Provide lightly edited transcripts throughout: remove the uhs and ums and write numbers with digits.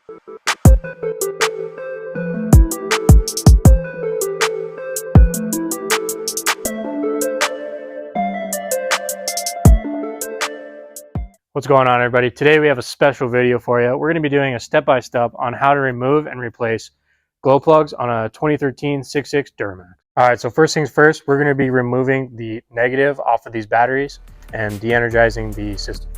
What's going on, everybody? Today we have a special video for you. We're going to be doing a step-by-step on how to remove and replace glow plugs on a 2013 6.6 Duramax. Alright, so first things first, we're going to be removing the negative off of these batteries and de-energizing the system.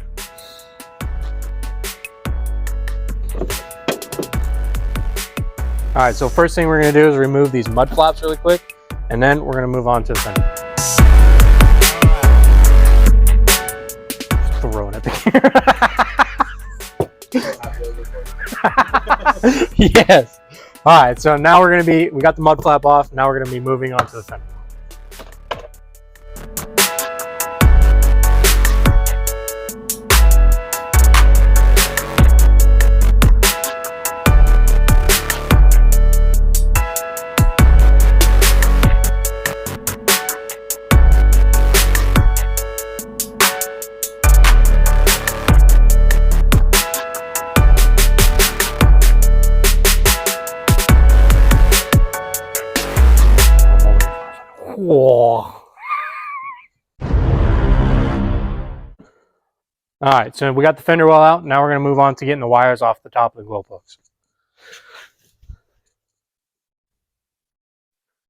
Alright, so first thing we're going to do is remove these mud flaps really quick, and then we're going to move on to the fender. Throwing at the camera. Yes. All right, so now we got the mud flap off. Now we're gonna be moving on to the fender. Whoa. All right, so we got the fender well out. Now we're going to move on to getting the wires off the top of the glow plugs.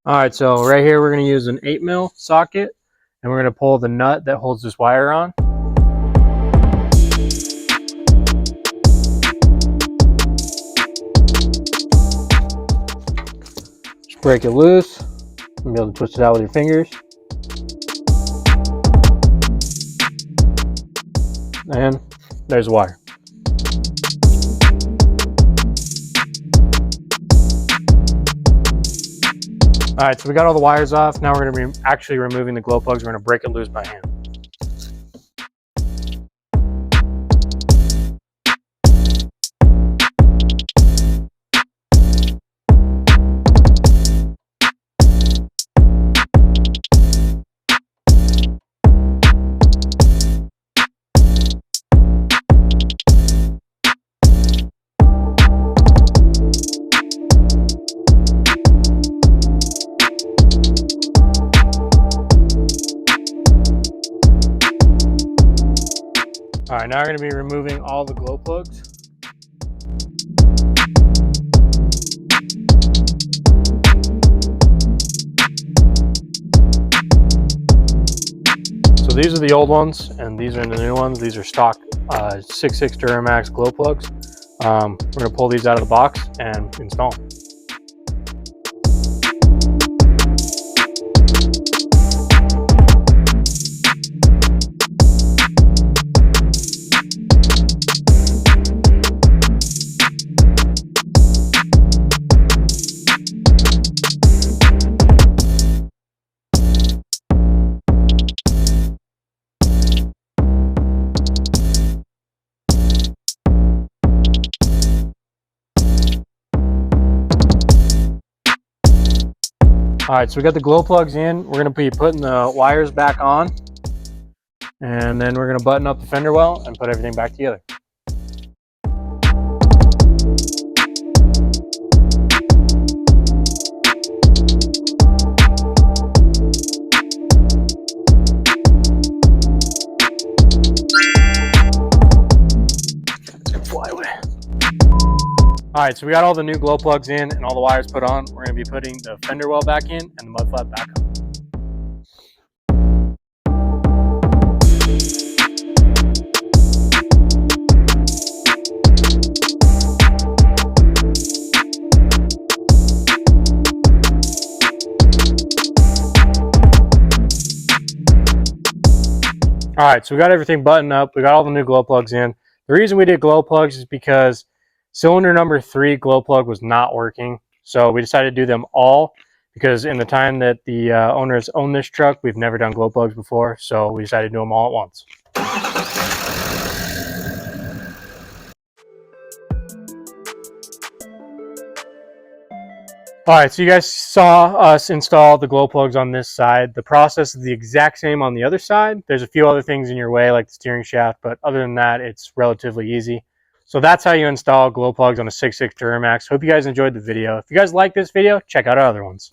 All right, so right here we're going to use an 8mm socket, and we're going to pull the nut that holds this wire on. Just break it loose. You'll be able to twist it out with your fingers. And there's the wire. All right, so we got all the wires off. Now we're going to be actually removing the glow plugs. We're going to break it loose by hand. All right, now we're going to be removing all the glow plugs. So these are the old ones, and these are the new ones. These are stock 6.6 Duramax glow plugs. We're going to pull these out of the box and install them. All right, so we got the glow plugs in. We're going to be putting the wires back on, and then we're going to button up the fender well and put everything back together. Fly away. All right, so we got all the new glow plugs in and all the wires put on. We're going to be putting the fender well back in and the mud flap back on. All right, so we got everything buttoned up. We got all the new glow plugs in. The reason we did glow plugs is because cylinder number 3 glow plug was not working. So we decided to do them all because in the time that the owners own this truck, we've never done glow plugs before. So we decided to do them all at once. All right, so you guys saw us install the glow plugs on this side. The process is the exact same on the other side. There's a few other things in your way, like the steering shaft, but other than that, it's relatively easy. So that's how you install glow plugs on a 6.6 Duramax. Hope you guys enjoyed the video. If you guys like this video, check out our other ones.